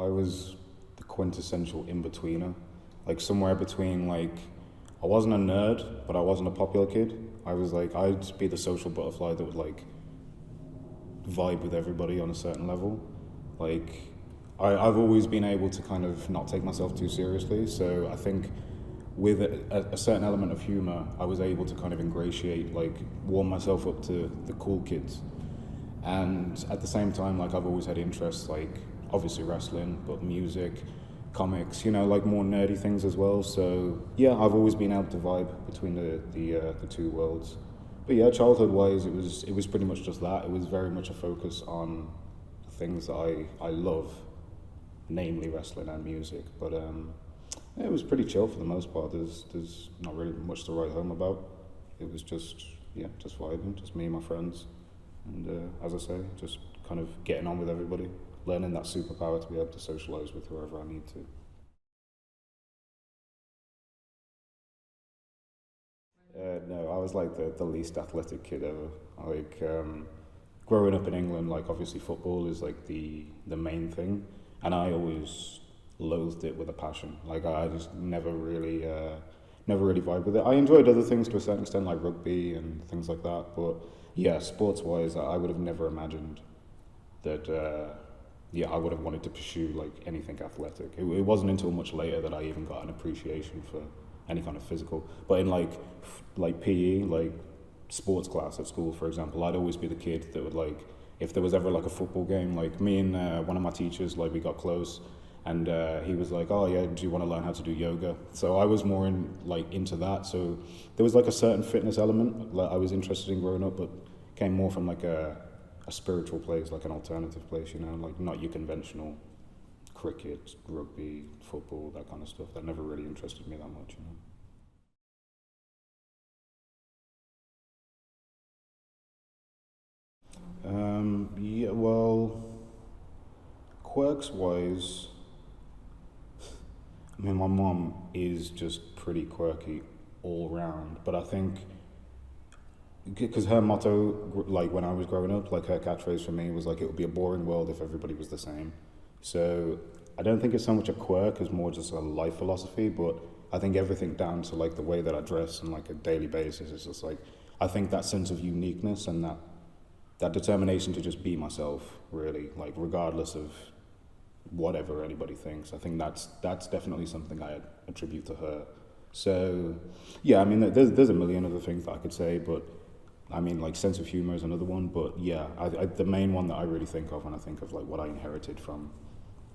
I was the quintessential in-betweener. Like somewhere between like, I wasn't a nerd, but I wasn't a popular kid. I was like, I'd be the social butterfly that would like vibe with everybody on a certain level. Like, I've always been able to kind of not take myself too seriously. So I think with a certain element of humor, I was able to kind of ingratiate, like warm myself up to the cool kids. And at the same time, like I've always had interests, like obviously wrestling, but music, comics, you know, like more nerdy things as well. So yeah, I've always been able to vibe between the two worlds. But yeah, childhood wise, it was pretty much just that. It was very much a focus on the things that I love, namely wrestling and music. But yeah, it was pretty chill for the most part. There's not really much to write home about. It was just vibing, just me and my friends, and as I say, just kind of getting on with everybody, learning that superpower to be able to socialize with whoever I need to. No, I was like the least athletic kid ever. Like growing up in England, like obviously football is like the main thing, and I always loathed it with a passion. Like I just never really vibed with it. I enjoyed other things to a certain extent, like rugby and things like that. But yeah, sports wise, I would have never imagined that. I would have wanted to pursue like anything athletic. It wasn't until much later that I even got an appreciation for any kind of physical. But in like PE, like sports class at school, for example, I'd always be the kid that would like, if there was ever like a football game, like me and one of my teachers, like we got close, and he was like, oh yeah, do you want to learn how to do yoga? So I was more into that. So there was like a certain fitness element that I was interested in growing up, but came more from like a spiritual place, like an alternative place, you know, like not your conventional cricket, rugby, football, that kind of stuff. That never really interested me that much, you know. Yeah, well, quirks wise, I mean, my mom is just pretty quirky all round, but I think because her motto, like when I was growing up, like her catchphrase for me was like, it would be a boring world if everybody was the same. So I don't think it's so much a quirk as more just a life philosophy, but I think everything down to like the way that I dress on like a daily basis is just like, I think that sense of uniqueness and that determination to just be myself, really, like regardless of whatever anybody thinks. I think that's definitely something I attribute to her. So yeah, I mean, there's a million other things that I could say, but I mean, like sense of humor is another one. But yeah, the main one that I really think of when I think of like what I inherited from,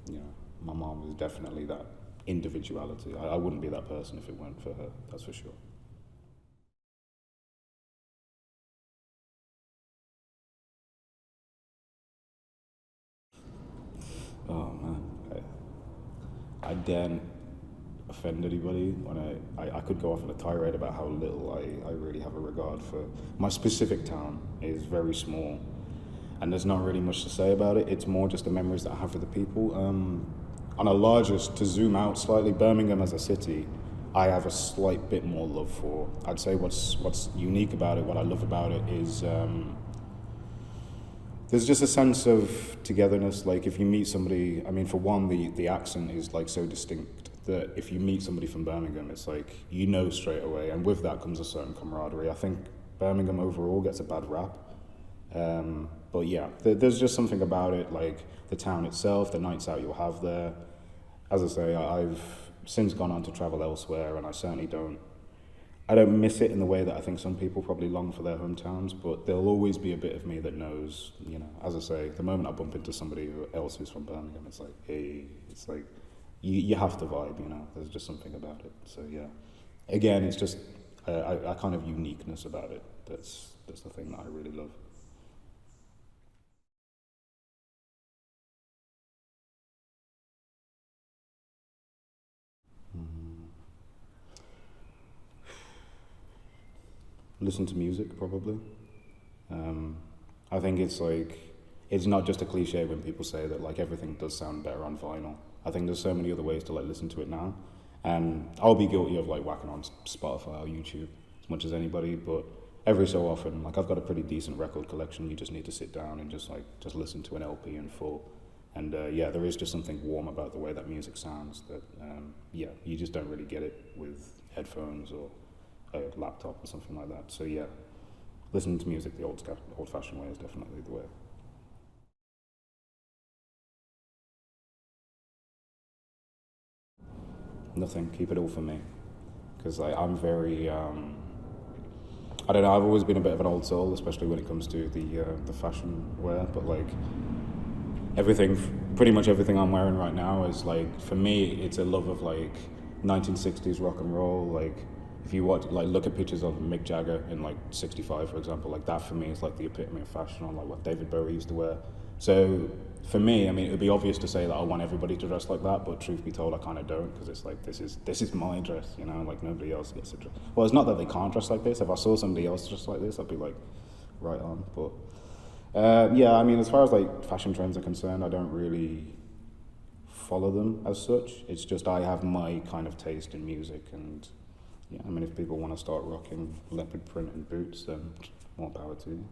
you know, my mom is definitely that individuality. I wouldn't be that person if it weren't for her. That's for sure. Oh man, I daren't offend anybody when I could go off on a tirade about how little I really have a regard for my specific town. Is very small, and there's not really much to say about it. It's more just the memories that I have with the people. On a larger, to zoom out slightly, Birmingham as a city, I have a slight bit more love for. I'd say what's unique about it, what I love about it is there's just a sense of togetherness. Like if you meet somebody, I mean, for one, the accent is like so distinct that if you meet somebody from Birmingham, it's like you know straight away, and with that comes a certain camaraderie. I think Birmingham overall gets a bad rap, but yeah, there's just something about it, like the town itself, the nights out you'll have there. As I say, I've since gone on to travel elsewhere, and I certainly I don't miss it in the way that I think some people probably long for their hometowns, but there'll always be a bit of me that knows, you know, as I say, the moment I bump into somebody else who's from Birmingham, it's like, hey, it's like, you have to vibe, you know, there's just something about it. So yeah, again, it's just a kind of uniqueness about it. That's the thing that I really love. Mm. Listen to music, probably. Um, I think it's like, it's not just a cliche when people say that like everything does sound better on vinyl. I think there's so many other ways to like listen to it now. And I'll be guilty of like whacking on Spotify or YouTube as much as anybody, but every so often, like I've got a pretty decent record collection. You just need to sit down and just listen to an LP in full. And yeah, there is just something warm about the way that music sounds that, yeah, you just don't really get it with headphones or a laptop or something like that. So yeah, listening to music the old-fashioned way is definitely the way. Nothing, keep it all for me. Because I'm very, I don't know, I've always been a bit of an old soul, especially when it comes to the fashion wear, but like pretty much everything I'm wearing right now is like, for me, it's a love of like 1960s rock and roll. Like if you look at pictures of Mick Jagger in like 65, for example, like that for me is like the epitome of fashion, or like what David Bowie used to wear. So for me, I mean, it would be obvious to say that I want everybody to dress like that, but truth be told, I kind of don't, because it's like, this is my dress, you know, like nobody else gets to dress. Well, it's not that they can't dress like this. If I saw somebody else dress like this, I'd be like, right on. But yeah, I mean, as far as like fashion trends are concerned, I don't really follow them as such. It's just I have my kind of taste in music, and yeah, I mean, if people want to start rocking leopard print and boots, then more power to you.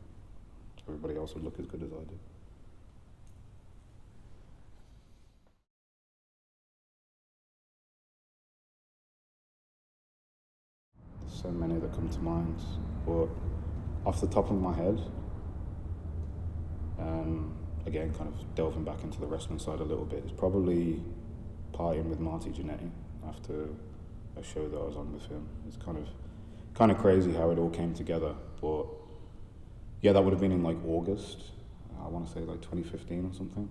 Everybody else would look as good as I do. So many that come to mind, but off the top of my head, again, kind of delving back into the wrestling side a little bit, it's probably partying with Marty Jeannie after a show that I was on with him. It's kind of crazy how it all came together, but yeah, that would have been in like August, I want to say like 2015 or something.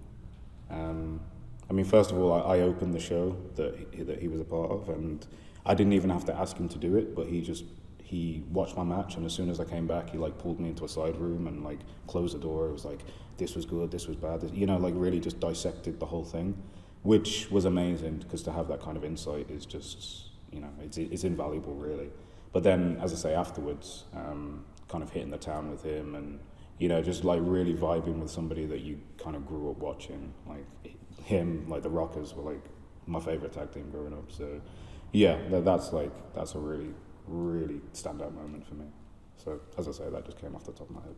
I mean, first of all, I opened the show that he was a part of, and I didn't even have to ask him to do it, but he watched my match, and as soon as I came back, he like pulled me into a side room and like closed the door. It was like, this was good, this was bad, you know, like really just dissected the whole thing, which was amazing, because to have that kind of insight is just, you know, it's invaluable really. But then, as I say, afterwards, kind of hitting the town with him, and you know, just like really vibing with somebody that you kind of grew up watching, like him, like the Rockers were like my favorite tag team growing up. So yeah, that's a really, really standout moment for me. So as I say, that just came off the top of my head.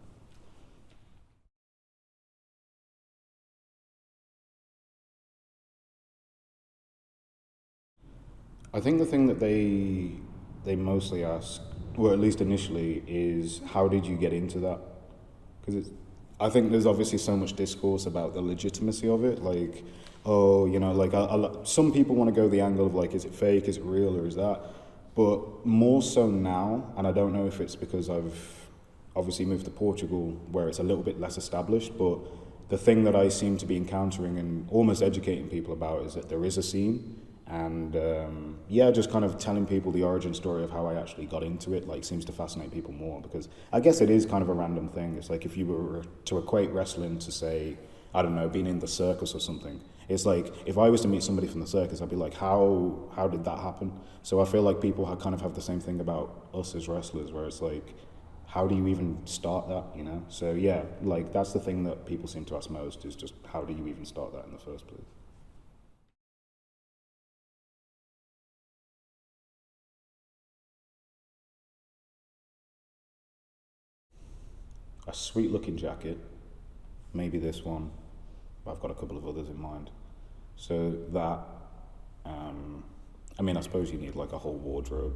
I think the thing that they mostly ask, or at least initially, is how did you get into that? Because I think there's obviously so much discourse about the legitimacy of it, like, oh, you know, like some people want to go the angle of like, is it fake, is it real, or is that? But more so now, and I don't know if it's because I've obviously moved to Portugal where it's a little bit less established, but the thing that I seem to be encountering and almost educating people about is that there is a scene. And yeah, just kind of telling people the origin story of how I actually got into it, like, seems to fascinate people more, because I guess it is kind of a random thing. It's like if you were to equate wrestling to, say, I don't know, being in the circus or something. It's like if I was to meet somebody from the circus, I'd be like, how did that happen? So I feel like people kind of have the same thing about us as wrestlers, where it's like, how do you even start that, you know? So yeah, like that's the thing that people seem to ask most, is just how do you even start that in the first place? A sweet looking jacket, maybe this one, but I've got a couple of others in mind. So that, I mean, I suppose you need like a whole wardrobe.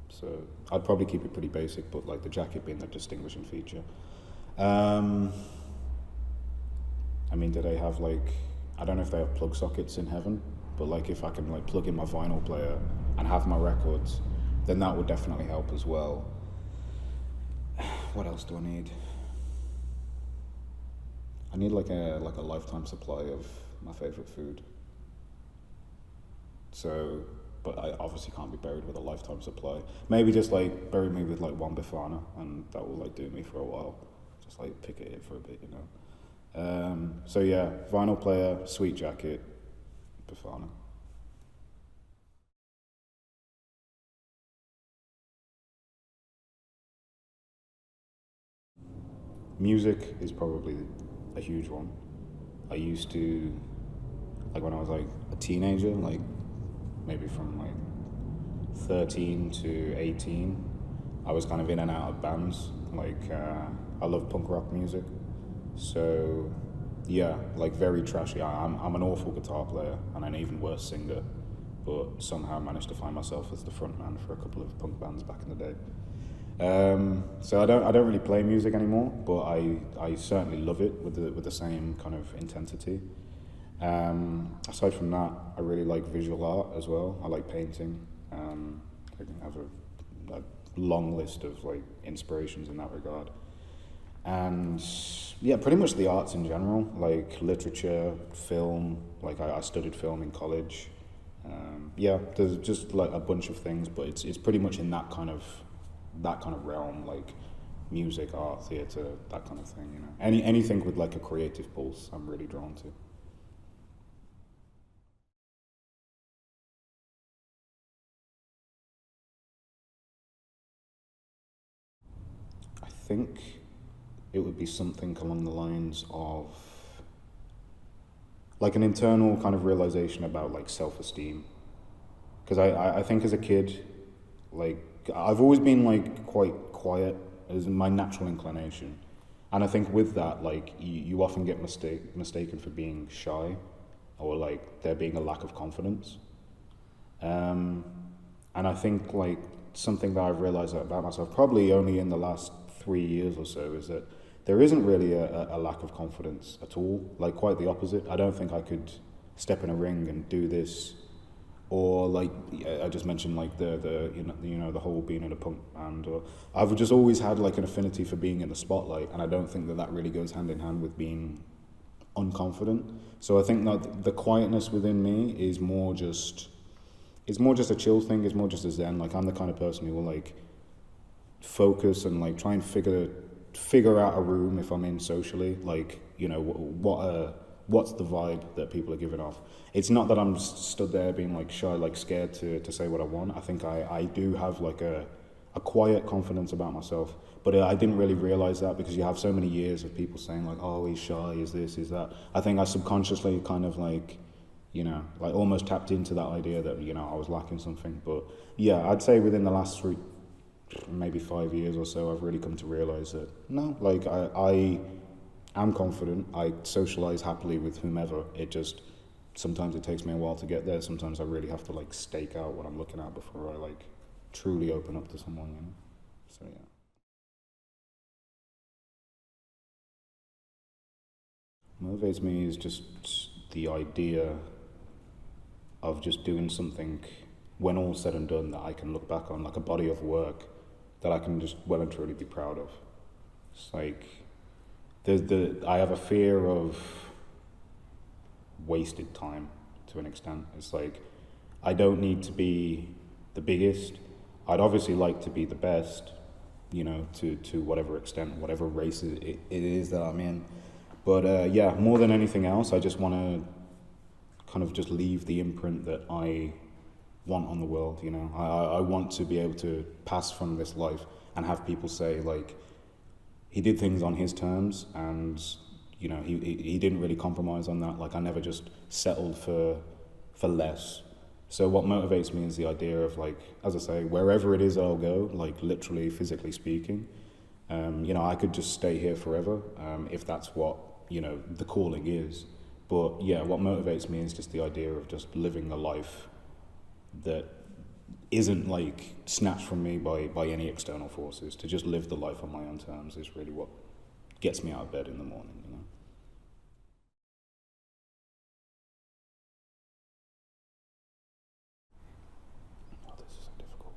So I'd probably keep it pretty basic, but like the jacket being the distinguishing feature. Um, I mean, do they have like, I don't know if they have plug sockets in heaven, but like if I can like plug in my vinyl player and have my records, then that would definitely help as well. What else do I need? I need like a lifetime supply of my favorite food. So, but I obviously can't be buried with a lifetime supply. Maybe just like bury me with like one bifana, and that will like do me for a while. Just like pick at it for a bit, you know. So yeah, vinyl player, sweet jacket, bifana. Music is probably a huge one. I used to, like when I was like a teenager, like maybe from like 13 to 18, I was kind of in and out of bands. Like I love punk rock music, so yeah, like very trashy. I'm an awful guitar player and an even worse singer, but somehow managed to find myself as the front man for a couple of punk bands back in the day. So I don't really play music anymore, but I certainly love it with the same kind of intensity. Aside from that, I really like visual art as well. I like painting. I have a long list of like inspirations in that regard. And yeah, pretty much the arts in general, like literature, film. Like I studied film in college. Yeah, there's just like a bunch of things, but it's pretty much in that kind of realm, like music, art, theatre, that kind of thing. You know, anything with like a creative pulse, I'm really drawn to. I think it would be something along the lines of like an internal kind of realization about like self-esteem. Because I think as a kid, like I've always been like quite quiet as my natural inclination. And I think with that, like you often get mistaken for being shy or like there being a lack of confidence. And I think like something that I've realized about myself probably only in the last 3 years or so is that there isn't really a lack of confidence at all. Like quite the opposite. I don't think I could step in a ring and do this, or like I just mentioned, like the the whole being in a punk band. Or I've just always had like an affinity for being in the spotlight, and I don't think that really goes hand in hand with being unconfident. So I think that the quietness within me is more just a chill thing. It's more just a zen. Like I'm the kind of person who will like focus and like try and figure out a room if I'm in socially, like, you know, what's the vibe that people are giving off. It's not that I'm stood there being like shy, like scared to say what I want. I think I do have like a quiet confidence about myself, but I didn't really realize that because you have so many years of people saying like, oh, he's shy, is this, is that. I think I subconsciously kind of like, you know, like almost tapped into that idea that, you know, I was lacking something. But yeah, I'd say within the last maybe 5 years or so, I've really come to realize that no, like I am confident. I socialize happily with whomever. It just sometimes it takes me a while to get there. Sometimes I really have to like stake out what I'm looking at before I like truly open up to someone, you know. So yeah. Motivates me is just the idea of just doing something when all's said and done that I can look back on, like a body of work that I can just well and truly be proud of. It's like I have a fear of wasted time to an extent. It's like I don't need to be the biggest. I'd obviously like to be the best, you know, to whatever extent, whatever race it is that I'm in. But yeah, more than anything else, I just want to kind of just leave the imprint that I want on the world, you know. I want to be able to pass from this life and have people say, like, he did things on his terms and, you know, he didn't really compromise on that. Like, I never just settled for less. So what motivates me is the idea of, like, as I say, wherever it is I'll go, like, literally, physically speaking, you know, I could just stay here forever if that's what, you know, the calling is. But, yeah, what motivates me is just the idea of just living a life that isn't like snatched from me by any external forces. To just live the life on my own terms is really what gets me out of bed in the morning, you know. Oh, this is so difficult.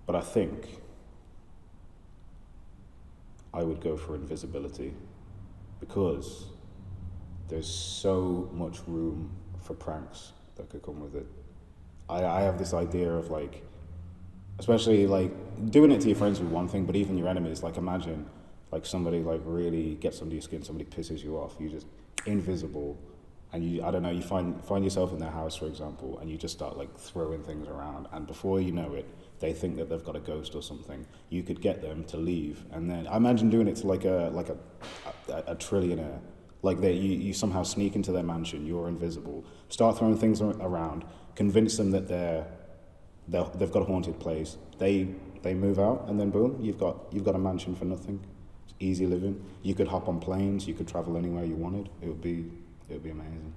But I think I would go for invisibility because there's so much room for pranks that could come with it. I have this idea of like, especially like doing it to your friends with one thing, but even your enemies, like imagine like somebody like really gets under your skin, somebody pisses you off, you just invisible, and you, I don't know, you find yourself in their house, for example, and you just start like throwing things around, and before you know it, they think that they've got a ghost or something. You could get them to leave, and then I imagine doing it to like a trillionaire. Like you somehow sneak into their mansion, you're invisible, start throwing things around, convince them that they've got a haunted place. They move out, and then boom, you've got a mansion for nothing. easy living. You could hop on planes, you could travel anywhere you wanted. It would be amazing.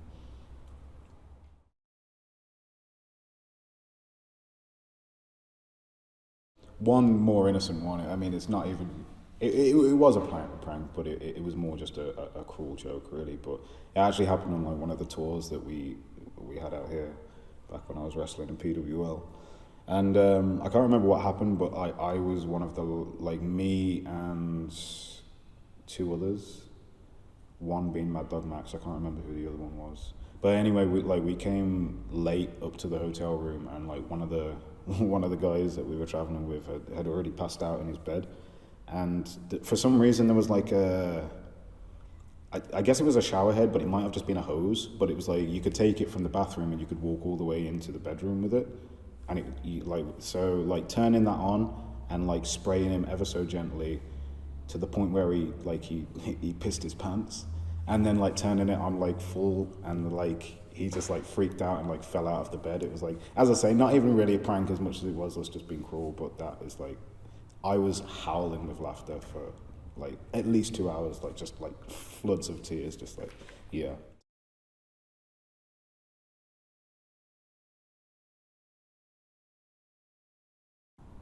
One more innocent one. I mean, it's not even. It was a prank, but it was more just a cruel joke, really. But it actually happened on like one of the tours that we had out here back when I was wrestling in PWL. And I can't remember what happened, but I was one of the, like, me and two others, one being Mad Dog Max. I can't remember who the other one was. But anyway, we came late up to the hotel room, and like one of the one of the guys that we were traveling with had already passed out in his bed, and for some reason there was like I guess it was a shower head, but it might have just been a hose. But it was like you could take it from the bathroom and you could walk all the way into the bedroom with it, and like turning that on and like spraying him ever so gently to the point where he pissed his pants, and then like turning it on like full, and like he just like freaked out and like fell out of the bed. It was like, as I say, not even really a prank as much as it was us just being cruel, but that is like, I was howling with laughter for like at least 2 hours, like just like floods of tears, just like, yeah.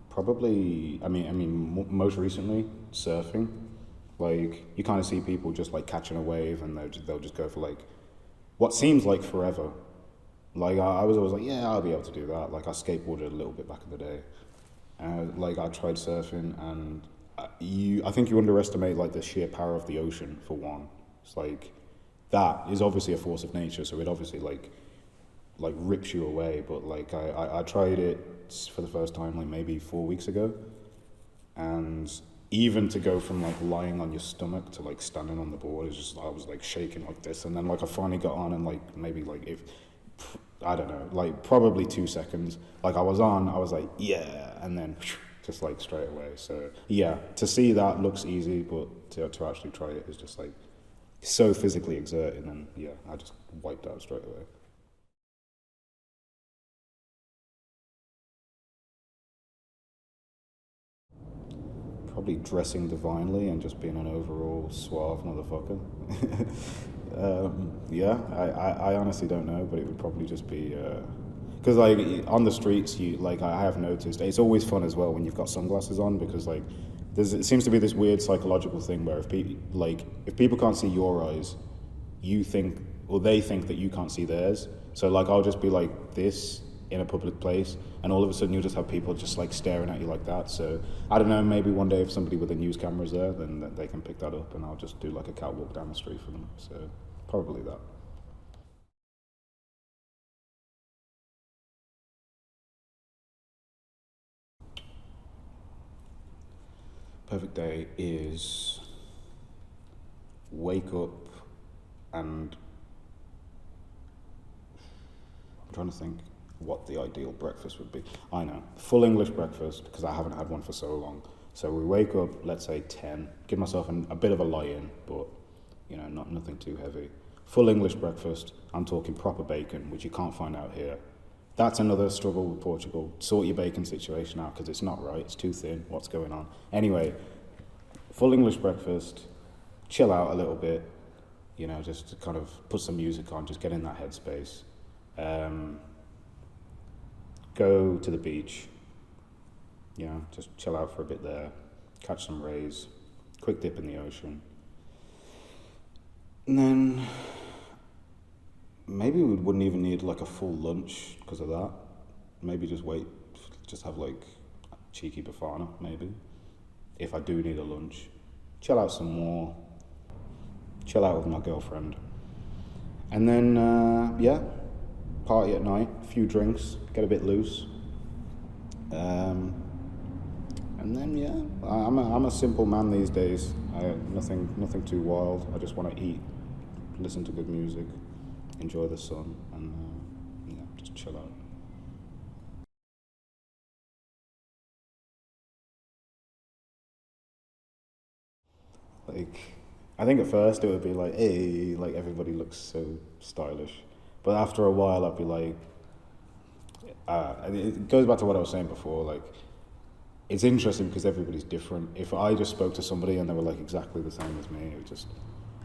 Probably, most recently, surfing. Like, you kind of see people just like catching a wave, and they'll just go for like what seems like forever. Like, I was always like, yeah, I'll be able to do that. Like, I skateboarded a little bit back in the day. Like, I tried surfing, and I think you underestimate like the sheer power of the ocean, for one. It's like, that is obviously a force of nature, so it obviously like rips you away. But like, I tried it for the first time like maybe 4 weeks ago, and even to go from like lying on your stomach to like standing on the board is just, I was like shaking like this, and then like I finally got on, and like maybe like, if I don't know, like probably 2 seconds, like I was like, yeah, and then just like straight away. So yeah, to see that looks easy, but to actually try it is just like so physically exerting, and yeah, I just wiped out straight away. Probably dressing divinely and just being an overall suave motherfucker. Yeah, I honestly don't know, but it would probably just be because like on the streets, you like, I have noticed it's always fun as well when you've got sunglasses on, because like it seems to be this weird psychological thing where if people can't see your eyes, you think, or they think that you can't see theirs. So like I'll just be like this in a public place, and all of a sudden you'll just have people just like staring at you like that. So I don't know, maybe one day if somebody with a news camera is there, then they can pick that up, and I'll just do like a catwalk down the street for them. So probably that. Perfect day is wake up and I'm trying to think what the ideal breakfast would be. I know, full English breakfast, because I haven't had one for so long. So we wake up, let's say 10, give myself a bit of a lie-in, but nothing too heavy. Full English breakfast, I'm talking proper bacon, which you can't find out here. That's another struggle with Portugal. Sort your bacon situation out, because it's not right, it's too thin, what's going on? Anyway, full English breakfast, chill out a little bit, just to kind of put some music on, just get in that headspace. Go to the beach, just chill out for a bit there, catch some rays, quick dip in the ocean. And then maybe we wouldn't even need like a full lunch because of that. Maybe just have like cheeky bafana, maybe. If I do need a lunch, chill out some more, chill out with my girlfriend. And then, party at night, a few drinks, get a bit loose. And then, I'm a simple man these days. Nothing too wild. I just want to eat, listen to good music, enjoy the sun, and just chill out. Like, I think at first it would be like, hey, like everybody looks so stylish. But after a while, I'd be like, it goes back to what I was saying before. Like, it's interesting because everybody's different. If I just spoke to somebody and they were like exactly the same as me,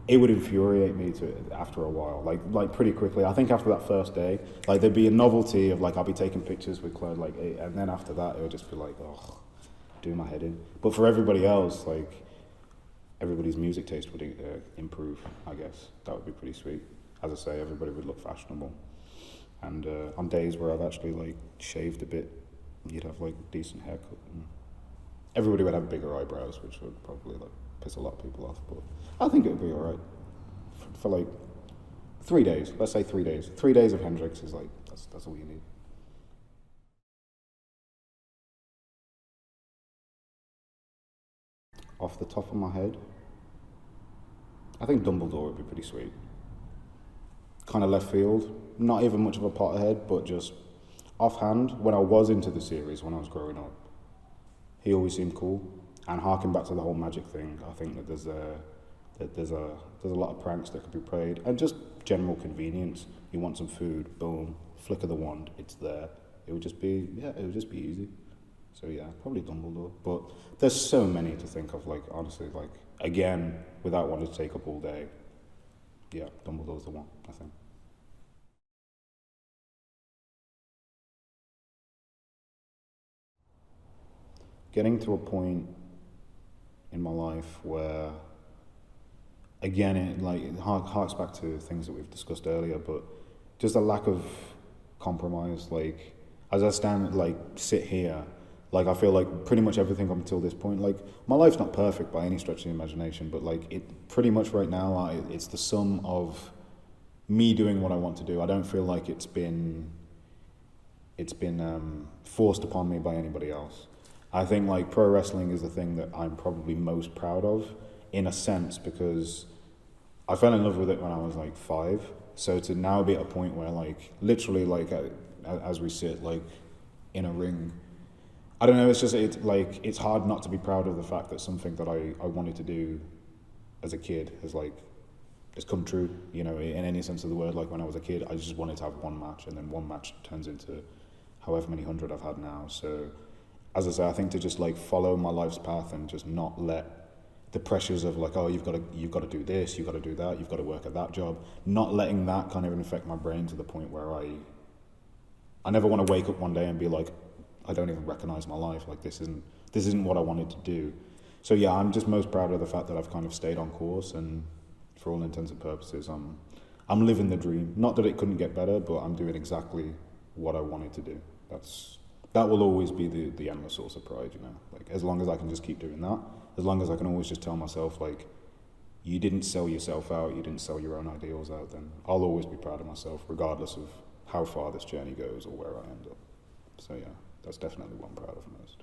it would infuriate me after a while, like pretty quickly. I think after that first day, like there'd be a novelty of like I'll be taking pictures with Claude, like, and then after that it would just be like, oh, do my head in. But for everybody else, like everybody's music taste would improve. I guess that would be pretty sweet. As I say, everybody would look fashionable, and on days where I've actually like shaved a bit, you'd have like a decent haircut. And everybody would have bigger eyebrows, which would probably like piss a lot of people off, but I think it would be alright for like 3 days. Let's say 3 days. 3 days of Hendrix is like that's all you need. Off the top of my head, I think Dumbledore would be pretty sweet. Kind of left field, not even much of a Potterhead, but just offhand, when I was into the series, when I was growing up, he always seemed cool. And harking back to the whole magic thing, I think that there's a lot of pranks that could be played, and just general convenience. You want some food, boom, flick of the wand, it's there. It would just be easy. So yeah, probably Dumbledore. But there's so many to think of, like honestly, like again, without wanting to take up all day. Yeah, Dumbledore's the one, I think. Getting to a point in my life where, again, it harks back to things that we've discussed earlier, but just a lack of compromise. Like, as I sit here, like I feel like pretty much everything up until this point, like my life's not perfect by any stretch of the imagination, but like it pretty much right now, it's the sum of me doing what I want to do. I don't feel like it's been forced upon me by anybody else. I think like pro wrestling is the thing that I'm probably most proud of, in a sense, because I fell in love with it when I was like 5. So to now be at a point where like literally like as we sit like in a ring, I don't know. It's hard not to be proud of the fact that something that I wanted to do as a kid has come true. You know, in any sense of the word. Like when I was a kid, I just wanted to have one match, and then one match turns into however many hundred I've had now. So, as I say, I think to just like follow my life's path and just not let the pressures of like, oh, you've got to do this, you've got to do that, you've got to work at that job, not letting that kind of infect my brain to the point where I never want to wake up one day and be like, I don't even recognize my life. Like this isn't what I wanted to do. So yeah, I'm just most proud of the fact that I've kind of stayed on course, and for all intents and purposes, I'm living the dream. Not that it couldn't get better, but I'm doing exactly what I wanted to do. That will always be the endless source of pride, you know. Like as long as I can just keep doing that, as long as I can always just tell myself like, you didn't sell yourself out, you didn't sell your own ideals out, then I'll always be proud of myself, regardless of how far this journey goes or where I end up. So yeah, that's definitely what I'm proud of most.